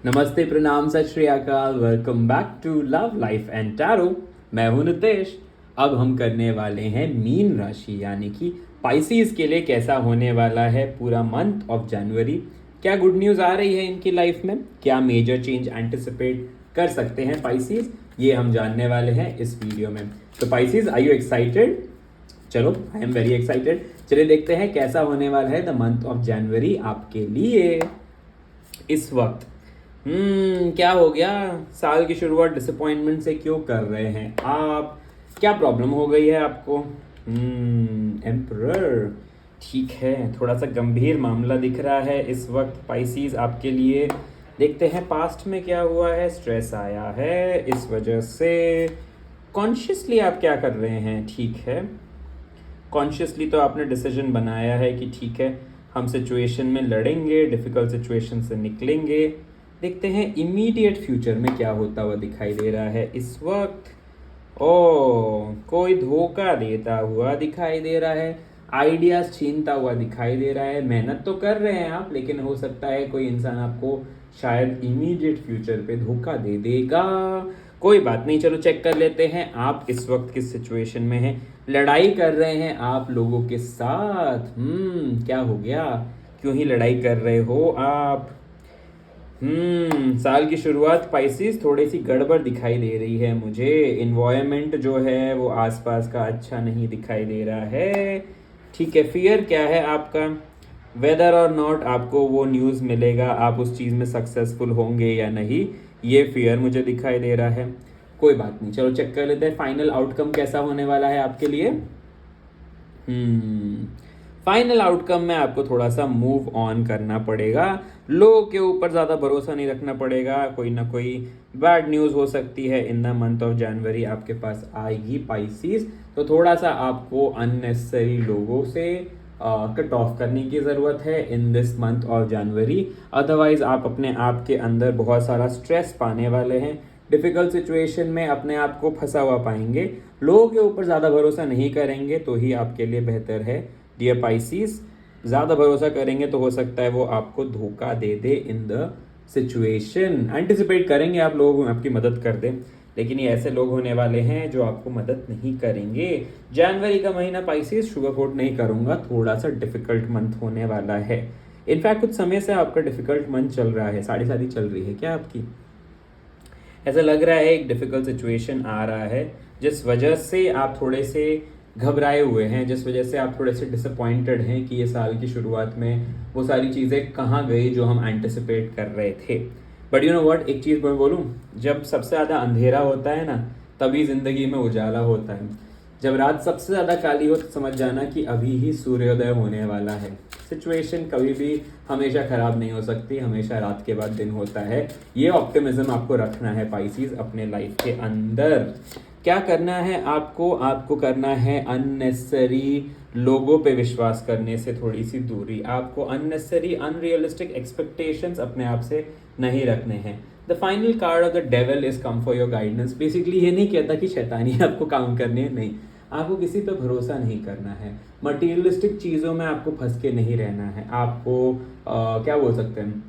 नमस्ते, प्रणाम, सत श्री अकाल। Welcome back to love life and tarot. मैं हूं नितेश। अब हम करने वाले हैं मीन राशि यानी कि पाइसेस के लिए कैसा होने वाला है पूरा मंथ ऑफ जनवरी। क्या गुड न्यूज़ आ रही है इनकी लाइफ में, क्या मेजर चेंज एंटिसिपेट कर सकते हैं पाइसेस, ये हम जानने वाले हैं इस वीडियो में। तो पाइसेस, आर यू एक्साइटेड? चलो, आई एम वेरी एक्साइटेड। चलिए देखते हैं कैसा होने वाला है द मंथ ऑफ जनवरी आपके लिए इस वक्त। क्या हो गया? साल की शुरुआत डिसअपॉइंटमेंट से क्यों कर रहे हैं आप? क्या प्रॉब्लम हो गई है आपको? एम्परर, ठीक है, थोड़ा सा गंभीर मामला दिख रहा है इस वक्त पाइसीज आपके लिए। देखते हैं पास्ट में क्या हुआ है। स्ट्रेस आया है, इस वजह से कॉन्शियसली आप क्या कर रहे हैं? ठीक है, कॉन्शियसली तो आपने डिसीजन बनाया है कि ठीक है, हम सिचुएशन में लड़ेंगे, डिफ़िकल्ट सिचुएशन से निकलेंगे। देखते हैं इमीडिएट फ्यूचर में क्या होता हुआ दिखाई दे रहा है इस वक्त। कोई धोखा देता हुआ दिखाई दे रहा है, आइडियाज छीनता हुआ दिखाई दे रहा है। मेहनत तो कर रहे हैं आप, लेकिन हो सकता है कोई इंसान आपको शायद इमीडिएट फ्यूचर पे धोखा दे देगा। कोई बात नहीं, चलो चेक कर लेते हैं आप इस वक्त किस सिचुएशन में हैं। लड़ाई कर रहे हैं आप लोगों के साथ। क्या हो गया? क्यों ही लड़ाई कर रहे हो आप? साल की शुरुआत पाइसेस थोड़ी सी गड़बड़ दिखाई दे रही है मुझे। इन्वायरमेंट जो है वो आसपास का अच्छा नहीं दिखाई दे रहा है। ठीक है, फियर क्या है आपका? वेदर और नॉट आपको वो न्यूज़ मिलेगा, आप उस चीज़ में सक्सेसफुल होंगे या नहीं, ये फियर मुझे दिखाई दे रहा है। कोई बात नहीं, चलो चेक कर लेते हैं फाइनल आउटकम कैसा होने वाला है आपके लिए। फाइनल आउटकम में आपको थोड़ा सा मूव ऑन करना पड़ेगा। लोगों के ऊपर ज़्यादा भरोसा नहीं रखना पड़ेगा। कोई ना कोई बैड न्यूज़ हो सकती है in the month of January आपके पास आएगी पाइसीज। तो थोड़ा सा आपको अननेसेसरी लोगों से कट ऑफ करने की ज़रूरत है in this month of January. Otherwise आप अपने आप के अंदर बहुत सारा स्ट्रेस पाने वाले हैं। डिफ़िकल्ट सिचुएशन में अपने आप को फंसा हुआ पाएंगे। लोगों के ऊपर ज़्यादा भरोसा नहीं करेंगे तो ही आपके लिए बेहतर है डियर पाइसीज। ज़्यादा भरोसा करेंगे तो हो सकता है वो आपको धोखा दे दे इन द सिचुएशन। एंटिसिपेट करेंगे आप, लोग आपकी मदद कर दें, लेकिन ये ऐसे लोग होने वाले हैं जो आपको मदद नहीं करेंगे। जनवरी का महीना पाइसीज, शुगर कोट नहीं करूँगा, थोड़ा सा डिफिकल्ट मंथ होने वाला है। इनफैक्ट कुछ समय से आपका डिफिकल्ट मंथ चल रहा है, साढ़े शादी चल रही है क्या आपकी? ऐसा लग रहा है एक डिफ़िकल्ट सिचुएशन आ रहा है जिस वजह से आप थोड़े से घबराए हुए हैं, जिस वजह से आप थोड़े से डिसअपॉइंटेड हैं कि ये साल की शुरुआत में वो सारी चीज़ें कहाँ गई जो हम एंटिसिपेट कर रहे थे। बट यू नो व्हाट, एक चीज़ मैं बोलूँ, जब सबसे ज़्यादा अंधेरा होता है ना, तभी ज़िंदगी में उजाला होता है। जब रात सबसे ज़्यादा काली हो तो समझ जाना कि अभी ही सूर्योदय होने वाला है। सिचुएशन कभी भी हमेशा ख़राब नहीं हो सकती, हमेशा रात के बाद दिन होता है। ये ऑप्टिमिज्म आपको रखना है पाइसीज अपने लाइफ के अंदर। क्या करना है आपको? आपको करना है अननेसेसरी लोगों पे विश्वास करने से थोड़ी सी दूरी। आपको अननेसेसरी अनरियलिस्टिक एक्सपेक्टेशंस अपने आप से नहीं रखने हैं। The final card of the devil is come for your guidance. Basically ये नहीं कहता कि शैतानी आपको काम करनी है, नहीं, आपको किसी पे भरोसा नहीं करना है। मटीरियलिस्टिक चीज़ों में आपको फंस के नहीं रहना है। आपको क्या बोल सकते हैं,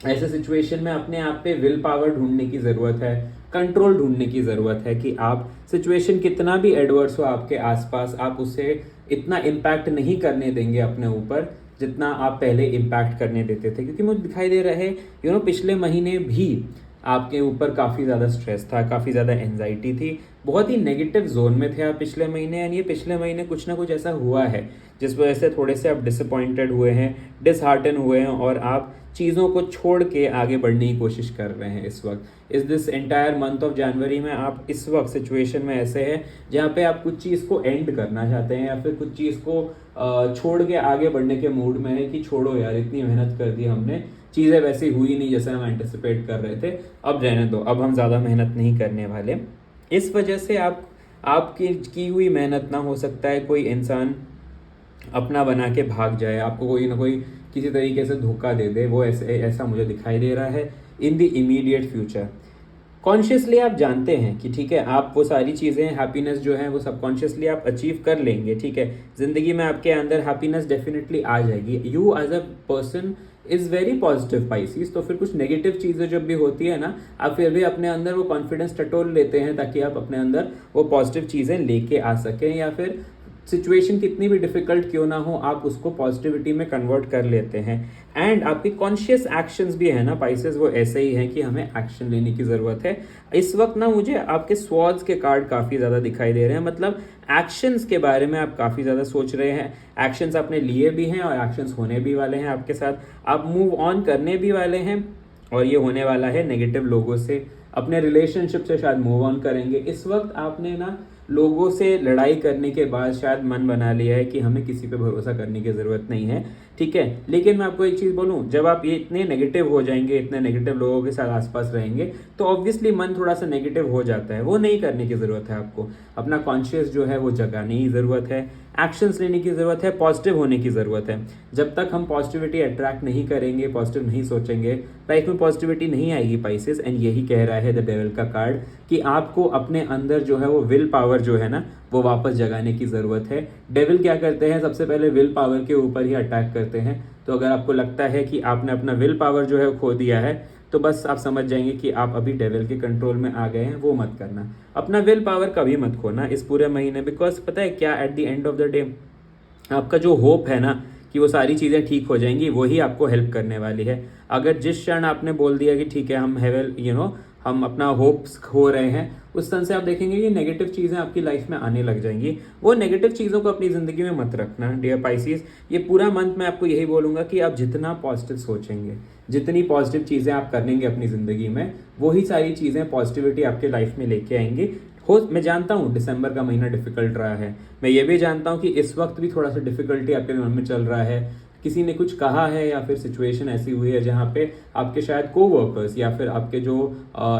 ऐसे सिचुएशन में अपने आप पे विल पावर ढूंढने की ज़रूरत है, कंट्रोल ढूंढने की ज़रूरत है कि आप सिचुएशन कितना भी एडवर्स हो आपके आसपास, आप उसे इतना इम्पैक्ट नहीं करने देंगे अपने ऊपर जितना आप पहले इम्पैक्ट करने देते थे। क्योंकि मुझे दिखाई दे रहा है पिछले महीने भी आपके ऊपर काफ़ी ज़्यादा स्ट्रेस था, काफ़ी ज़्यादा एंजाइटी थी, बहुत ही नेगेटिव जोन में थे आप पिछले महीने। यानी ये पिछले महीने कुछ ना कुछ ऐसा हुआ है जिस वजह से थोड़े से आप डिसअपॉइंटेड हुए हैं, डिसहार्टन हुए हैं और आप चीज़ों को छोड़ के आगे बढ़ने की कोशिश कर रहे हैं इस वक्त। इस दिस एंटायर मंथ ऑफ जनवरी में आप इस वक्त सिचुएशन में ऐसे हैं जहाँ पे आप कुछ चीज़ को एंड करना चाहते हैं या फिर कुछ चीज़ को छोड़ के आगे बढ़ने के मूड में है कि छोड़ो यार, इतनी मेहनत कर दी हमने, चीज़ें वैसी हुई नहीं जैसे हम एंटिसिपेट कर रहे थे, अब रहने दो, अब हम ज़्यादा मेहनत नहीं करने वाले। इस वजह से आपकी की हुई मेहनत ना, हो सकता है कोई इंसान अपना बना के भाग जाए, आपको कोई ना कोई किसी तरीके से धोखा दे दे, वो ऐसा मुझे दिखाई दे रहा है in the immediate future. Consciously आप जानते हैं कि ठीक है, आप वो सारी चीज़ें, हैप्पीनेस जो है वो सबकॉन्शियसली आप अचीव कर लेंगे। ठीक है, ज़िंदगी में आपके अंदर हैप्पीनेस डेफिनेटली आ जाएगी। You as a person is very positive Pisces. तो फिर कुछ नेगेटिव चीज़ें जब भी होती है ना, आप फिर भी अपने अंदर वो कॉन्फिडेंस टटोल लेते हैं ताकि आप अपने अंदर वो पॉजिटिव चीज़ें लेके आ सकें, या फिर सिचुएशन कितनी भी डिफिकल्ट क्यों ना हो आप उसको पॉजिटिविटी में कन्वर्ट कर लेते हैं। एंड आपकी कॉन्शियस एक्शंस भी है ना पाइसेस, वो ऐसे ही हैं कि हमें एक्शन लेने की ज़रूरत है। इस वक्त ना मुझे आपके स्वॉर्ड्स के कार्ड काफ़ी ज़्यादा दिखाई दे रहे हैं, मतलब एक्शंस के बारे में आप काफ़ी ज़्यादा सोच रहे हैं। एक्शंस आपने लिए भी हैं और एक्शंस होने भी वाले हैं आपके साथ। आप मूव ऑन करने भी वाले हैं और ये होने वाला है नेगेटिव लोगों से। अपने रिलेशनशिप से शायद मूव ऑन करेंगे। इस वक्त आपने ना लोगों से लड़ाई करने के बाद शायद मन बना लिया है कि हमें किसी पे भरोसा करने की ज़रूरत नहीं है। ठीक है, लेकिन मैं आपको एक चीज़ बोलूं, जब आप ये इतने नेगेटिव हो जाएंगे, इतने नेगेटिव लोगों के साथ आसपास रहेंगे, तो ऑब्वियसली मन थोड़ा सा नेगेटिव हो जाता है। वो नहीं करने की ज़रूरत है आपको। अपना कॉन्शियस जो है वो जगाने की ज़रूरत है, एक्शंस लेने की ज़रूरत है, पॉजिटिव होने की ज़रूरत है। जब तक हम पॉजिटिविटी अट्रैक्ट नहीं करेंगे, पॉजिटिव नहीं सोचेंगे, लाइफ में पॉजिटिविटी नहीं आएगी पाइसेस। एंड यही कह रहा है द डेविल का कार्ड कि आपको अपने अंदर जो है वो विल पावर जो है ना वो वापस जगाने की ज़रूरत है। डेविल क्या करते हैं, सबसे पहले विल पावर के ऊपर ही अटैक करते हैं। तो अगर आपको लगता है कि आपने अपना विल पावर जो है खो दिया है, तो बस आप समझ जाएंगे कि आप अभी डेविल के कंट्रोल में आ गए हैं। वो मत करना, अपना विल पावर कभी मत खोना इस पूरे महीने। बिकॉज पता है क्या, at the end of the day आपका जो होप है ना कि वो सारी चीज़ें ठीक हो जाएंगी, वही आपको हेल्प करने वाली है। अगर जिस क्षण आपने बोल दिया कि ठीक है हम हैवेल हम अपना होप्स खो रहे हैं, उस क्षण से आप देखेंगे कि नेगेटिव चीज़ें आपकी लाइफ में आने लग जाएंगी। वो नेगेटिव चीज़ों को अपनी ज़िंदगी में मत रखना डियर पाइसिस। ये पूरा मंथ मैं आपको यही बोलूँगा कि आप जितना पॉजिटिव सोचेंगे, जितनी पॉजिटिव चीज़ें आप करेंगे अपनी ज़िंदगी में, वही सारी चीज़ें पॉजिटिविटी आपके लाइफ में लेके आएंगी। मैं जानता हूँ दिसंबर का महीना डिफिकल्ट रहा है, मैं ये भी जानता हूँ कि इस वक्त भी थोड़ा सा डिफिकल्टी आपके मन में चल रहा है। किसी ने कुछ कहा है या फिर सिचुएशन ऐसी हुई है जहाँ पे आपके शायद कोवर्कर्स या फिर आपके जो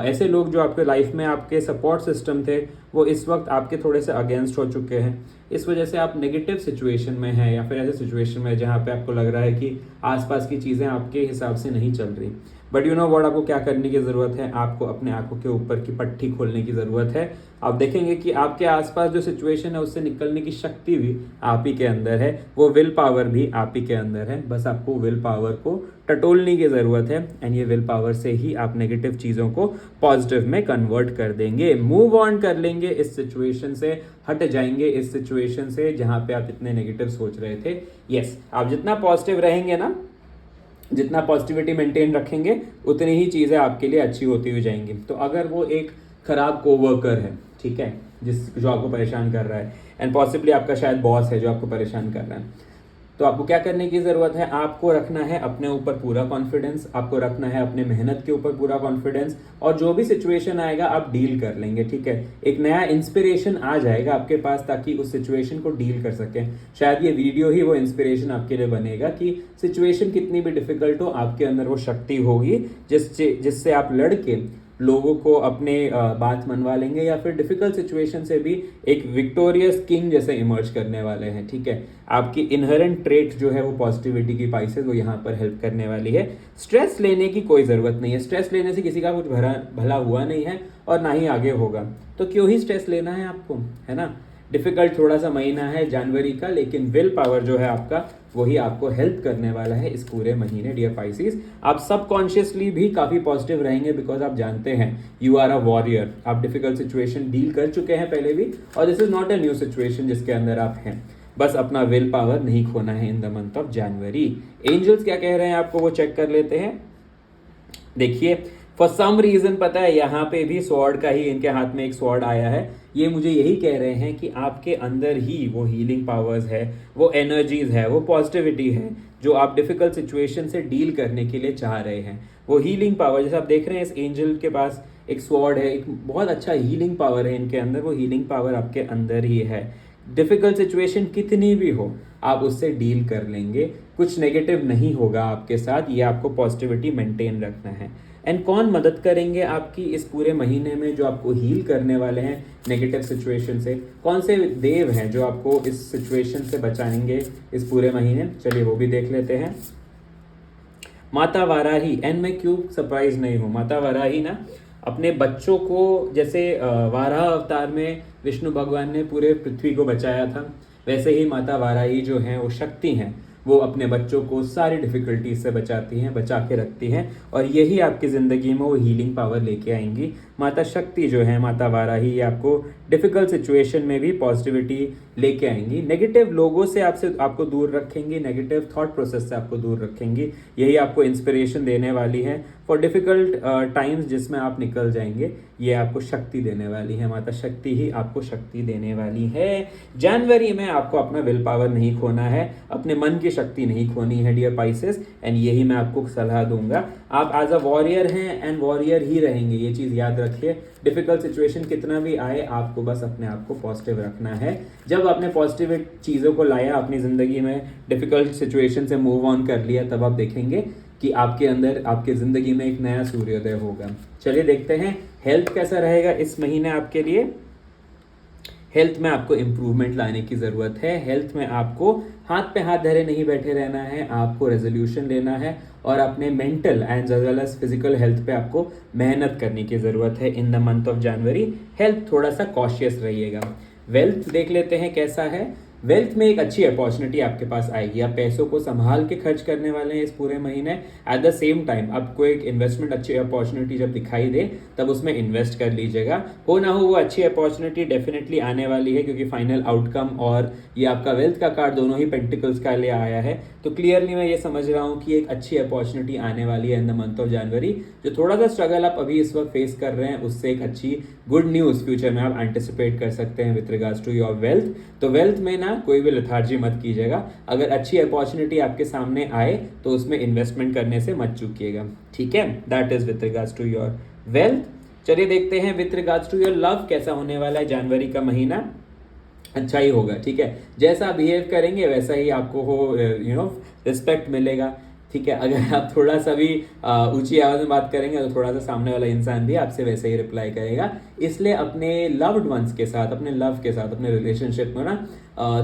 ऐसे लोग जो आपके लाइफ में आपके सपोर्ट सिस्टम थे, वो इस वक्त आपके थोड़े से अगेंस्ट हो चुके हैं। इस वजह से आप नेगेटिव सिचुएशन में हैं या फिर ऐसे सिचुएशन में जहाँ पे आपको लग रहा है कि आसपास की चीज़ें आपके हिसाब से नहीं चल रही। बट यू नो व्हाट, आपको क्या करने की ज़रूरत है, आपको अपने आंखों के ऊपर की पट्टी खोलने की ज़रूरत है। आप देखेंगे कि आपके आसपास जो सिचुएशन है उससे निकलने की शक्ति भी आप ही के अंदर है, वो विल पावर भी आप ही के अंदर है। बस आपको विल पावर को टटोलने की ज़रूरत है। एंड ये विल पावर से ही आप नेगेटिव चीज़ों को पॉजिटिव में कन्वर्ट कर देंगे, मूव ऑन कर लेंगे इस सिचुएशन से, हट जाएंगे इस सिचुएशन से जहाँ पे आप इतने नेगेटिव सोच रहे थे। यस, आप जितना पॉजिटिव रहेंगे ना, जितना पॉजिटिविटी मेंटेन रखेंगे, उतनी ही चीज़ें आपके लिए अच्छी होती हुई जाएंगी। तो अगर वो एक खराब कोवर्कर है, ठीक है, जो आपको परेशान कर रहा है, एंड पॉसिबली आपका शायद बॉस है जो आपको परेशान कर रहा है, तो आपको क्या करने की ज़रूरत है, आपको रखना है अपने ऊपर पूरा कॉन्फिडेंस, आपको रखना है अपने मेहनत के ऊपर पूरा कॉन्फिडेंस, और जो भी सिचुएशन आएगा आप डील कर लेंगे। ठीक है, एक नया इंस्पिरेशन आ जाएगा आपके पास ताकि उस सिचुएशन को डील कर सकें। शायद ये वीडियो ही वो इंस्पिरेशन आपके लिए बनेगा कि सिचुएशन कितनी भी डिफिकल्ट हो, आपके अंदर वो शक्ति होगी जिससे आप लड़के लोगों को अपने बात मनवा लेंगे, या फिर डिफिकल्ट सिचुएशन से भी एक विक्टोरियस किंग जैसे इमर्ज करने वाले हैं। ठीक है, आपकी इनहेरेंट ट्रेट जो है वो पॉजिटिविटी की पाइसेस, वो यहाँ पर हेल्प करने वाली है। स्ट्रेस लेने की कोई ज़रूरत नहीं है, स्ट्रेस लेने से किसी का कुछ भला हुआ नहीं है और ना ही आगे होगा, तो क्यों ही स्ट्रेस लेना है आपको, है ना। डिफिकल्ट थोड़ा सा महीना है जनवरी का, लेकिन विल पावर जो है आपका वही आपको हेल्प करने वाला है इस पूरे महीने डियर पाइसिस। आप सबकॉन्शियसली भी काफ़ी पॉजिटिव रहेंगे बिकॉज आप जानते हैं यू आर अ वॉरियर। आप डिफिकल्ट सिचुएशन डील कर चुके हैं पहले भी, और this is not a new situation जिसके अंदर आप हैं। बस अपना विल पावर नहीं खोना है in the month of January. Angels क्या कह रहे हैं आपको वो चेक कर लेते हैं। देखिए, फॉर सम रीजन पता है यहाँ पे भी स्वॉर्ड का ही इनके हाथ में एक स्वॉर्ड आया है। ये मुझे यही कह रहे हैं कि आपके अंदर ही वो हीलिंग पावर्स है, वो एनर्जीज है, वो पॉजिटिविटी है जो आप डिफिकल्ट सिचुएशन से डील करने के लिए चाह रहे हैं। वो हीलिंग पावर, जैसे आप देख रहे हैं इस एंजल के पास एक स्वॉर्ड है, एक बहुत अच्छा हीलिंग पावर है इनके अंदर, वो हीलिंग पावर आपके अंदर ही है। डिफिकल्ट सिचुएशन कितनी भी हो आप उससे डील कर लेंगे, कुछ नेगेटिव नहीं होगा आपके साथ, ये आपको पॉजिटिविटी मेंटेन रखना है। एंड कौन मदद करेंगे आपकी इस पूरे महीने में जो आपको हील करने वाले हैं नेगेटिव सिचुएशन से, कौन से देव हैं जो आपको इस सिचुएशन से बचाएंगे इस पूरे महीने, चलिए वो भी देख लेते हैं। माता वाराही, एंड मैं क्यों सरप्राइज नहीं हूँ, माता वाराही ना अपने बच्चों को, जैसे वाराह अवतार में विष्णु भगवान ने पूरे पृथ्वी को बचाया था, वैसे ही माता वाराही जो हैं वो शक्ति हैं, वो अपने बच्चों को सारी डिफिकल्टीज से बचाती हैं, बचा के रखती हैं, और यही आपकी ज़िंदगी में वो हीलिंग पावर लेके आएंगी। माता शक्ति जो है, माता वाराही, ये आपको डिफिकल्ट सिचुएशन में भी पॉजिटिविटी लेके आएंगी। नेगेटिव लोगों से आपको दूर रखेंगी, नेगेटिव थॉट प्रोसेस से आपको दूर रखेंगी। यही आपको इंस्पिरेशन देने वाली है फॉर डिफिकल्ट टाइम्स जिसमें आप निकल जाएंगे। ये आपको शक्ति देने वाली है, माता शक्ति ही आपको शक्ति देने वाली है। जनवरी में आपको अपना विल पावर नहीं खोना है, अपने मन की शक्ति नहीं खोनी है डियर पाइसेस, एंड यही मैं आपको सलाह दूंगा। आप एज अ वॉरियर हैं एंड वॉरियर ही रहेंगे, ये चीज़ याद रखिए। डिफिकल्ट सिचुएशन कितना भी आए, आपको बस अपने आप को पॉजिटिव रखना है। जब आपने पॉजिटिव चीज़ों को लाया अपनी ज़िंदगी में, डिफिकल्ट सिचुएशन से मूव ऑन कर लिया, तब आप देखेंगे कि आपके अंदर, आपके ज़िंदगी में एक नया सूर्योदय होगा। चलिए देखते हैं हेल्थ कैसा रहेगा इस महीने आपके लिए। हेल्थ में आपको इम्प्रूवमेंट लाने की ज़रूरत है। हेल्थ में आपको हाथ पे हाथ धरे नहीं बैठे रहना है, आपको रेजोल्यूशन लेना है और अपने mental and as well as physical health पे आपको मेहनत करने की ज़रूरत है in the month of January. Health थोड़ा सा कॉशियस रहिएगा। वेल्थ देख लेते हैं कैसा है। वेल्थ में एक अच्छी अपॉर्चुनिटी आपके पास आएगी, आप पैसों को संभाल के खर्च करने वाले हैं इस पूरे महीने। एट द सेम टाइम आपको एक इन्वेस्टमेंट अच्छी अपॉर्चुनिटी जब दिखाई दे तब उसमें इन्वेस्ट कर लीजिएगा। हो ना हो वो अच्छी अपॉर्चुनिटी डेफिनेटली आने वाली है, क्योंकि फाइनल आउटकम और ये आपका वेल्थ का कार्ड दोनों ही पेंटिकल्स का लिए आया है। तो क्लियरली मैं ये समझ रहा हूँ कि एक अच्छी अपॉर्चुनिटी आने वाली है इन द मंथ ऑफ जनवरी। जो थोड़ा सा स्ट्रगल आप अभी इस वक्त फेस कर रहे हैं, उससे एक अच्छी गुड न्यूज़ फ्यूचर में आप एंटिसिपेट कर सकते हैं with regards to your wealth. तो वेल्थ में ना कोई भी लेथार्जी मत कीजिएगा। अगर अच्छी अपॉर्चुनिटी आपके सामने आए तो उसमें इन्वेस्टमेंट करने से मत चूकिएगा, ठीक है। That is with regards to your wealth. चलिए देखते हैं with regards to your love कैसा होने वाला है जनवरी का महीना। अच्छा ही होगा, ठीक है। जैसा बिहेव करेंगे वैसा ही आपको हो, रिस्पेक्ट मिलेगा, ठीक है। अगर आप थोड़ा सा भी ऊंची आवाज़ में बात करेंगे तो थोड़ा सा सामने वाला इंसान भी आपसे वैसे ही रिप्लाई करेगा। इसलिए अपने लव्ड वंस के साथ, अपने लव के साथ, अपने रिलेशनशिप में ना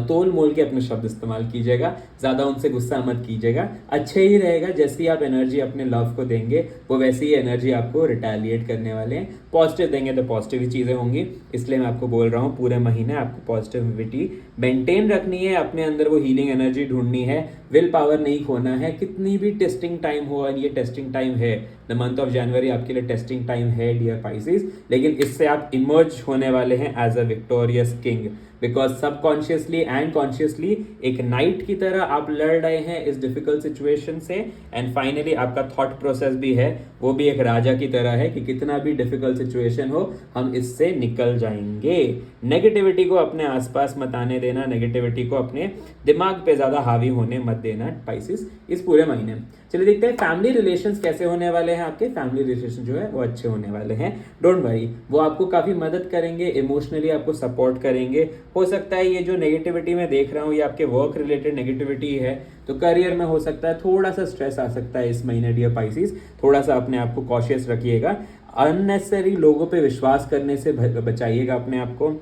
तोल मोल के अपने शब्द इस्तेमाल कीजिएगा, ज़्यादा उनसे गुस्सा मत कीजिएगा। अच्छे ही रहेगा, जैसी आप एनर्जी अपने लव को देंगे वो वैसी ही एनर्जी आपको रिटेलिएट करने वाले हैं। पॉजिटिव देंगे तो पॉजिटिव ही चीज़ें होंगी, इसलिए मैं आपको बोल रहा हूँ पूरे महीने आपको पॉजिटिविटी मेंटेन रखनी है, अपने अंदर वो हीलिंग एनर्जी ढूंढनी है, विल पावर नहीं खोना है। कितनी भी टेस्टिंग टाइम हो, और ये टेस्टिंग टाइम है, द मंथ ऑफ जनवरी आपके लिए टेस्टिंग टाइम है डियर पाइसेस, लेकिन इससे आप इमर्ज होने वाले हैं as a victorious king, because subconsciously and consciously एक नाइट की तरह आप लड़ रहे हैं इस डिफिकल्ट सिचुएशन से। एंड फाइनली आपका थॉट प्रोसेस भी है, वो भी एक राजा की तरह है कि कितना भी डिफिकल्ट सिचुएशन हो हम इससे निकल जाएंगे। नेगेटिविटी को अपने आसपास मत आने देना, नेगेटिविटी को अपने दिमाग पे ज़्यादा हावी होने मत देना पाइसेस इस पूरे महीने। चलिए देखते हैं फैमिली रिलेशंस कैसे होने वाले हैं आपके। फैमिली रिलेशन जो है वो अच्छे होने वाले हैं, डोंट वरी। वो आपको काफ़ी मदद करेंगे, इमोशनली आपको सपोर्ट करेंगे। हो सकता है ये जो नेगेटिविटी मैं देख रहा हूँ ये आपके वर्क रिलेटेड नेगेटिविटी है, तो करियर में हो सकता है थोड़ा सा स्ट्रेस आ सकता है इस महीने डियर पाइसेस। थोड़ा सा अपने आप को कॉशियस रखिएगा, अननेसेसरी लोगों पे विश्वास करने से बचाइएगा अपने आप को,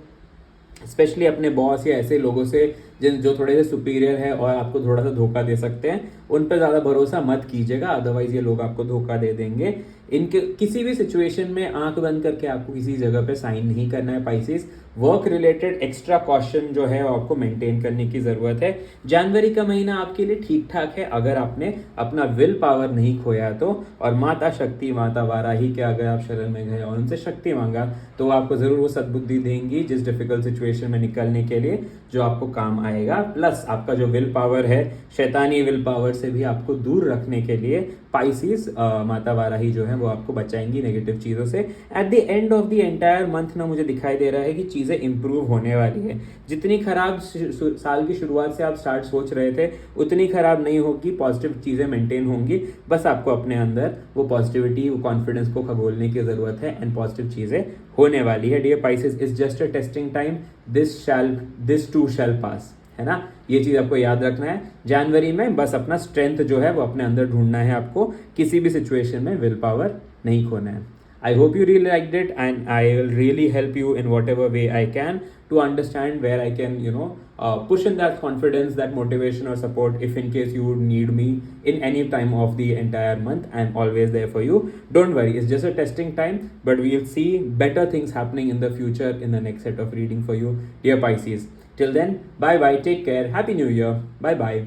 स्पेशली अपने बॉस या ऐसे लोगों से जो थोड़े से सुपीरियर है और आपको थोड़ा सा धोखा दे सकते हैं, उन पर ज़्यादा भरोसा मत कीजिएगा, अदरवाइज ये लोग आपको धोखा दे देंगे। इनके किसी भी सिचुएशन में आंख बंद करके आपको किसी जगह पे साइन नहीं करना है Pisces. Work related extra caution जो है वो आपको मेंटेन करने की ज़रूरत है। जनवरी का महीना आपके लिए ठीक ठाक है अगर आपने अपना विल पावर नहीं खोया तो, और माता शक्ति, माता वाराही के अगर आप शरण में गए और उनसे शक्ति मांगा तो आपको ज़रूर वो सद्बुद्धि देंगी जिस डिफिकल्ट सिचुएशन में निकलने के लिए, जो आपको काम आएगा। प्लस आपका जो विल पावर है, शैतानी विल पावर से भी आपको दूर रखने के लिए पाइसेस माता वाराही जो है वो आपको बचाएंगी नेगेटिव चीज़ों से। At the end of the entire month ना मुझे दिखाई दे रहा है कि चीज़ें इंप्रूव होने वाली है। जितनी खराब साल की शुरुआत से आप स्टार्ट सोच रहे थे उतनी खराब नहीं होगी, पॉजिटिव चीज़ें मेंटेन होंगी। बस आपको अपने अंदर वो पॉजिटिविटी, वो कॉन्फिडेंस को खगोलने की ज़रूरत है, एंड पॉजिटिव चीज़ें होने वाली है dear pieces. Is just a testing time, this too shall pass, है ना। ये चीज़ आपको याद रखना है। जनवरी में बस अपना स्ट्रेंथ जो है वो अपने अंदर ढूंढना है आपको, किसी भी सिचुएशन में विल पावर नहीं खोना है। I hope you really liked it, and I will really help you in whatever way I can to understand where I can, push in that confidence, that motivation or support. If in case you would need me in any time of the entire month, I'm always there for you. Don't worry, it's just a testing time, but we'll see better things happening in the future in the next set of reading for you, dear Pisces. Till then, bye bye, take care, happy new year, bye bye.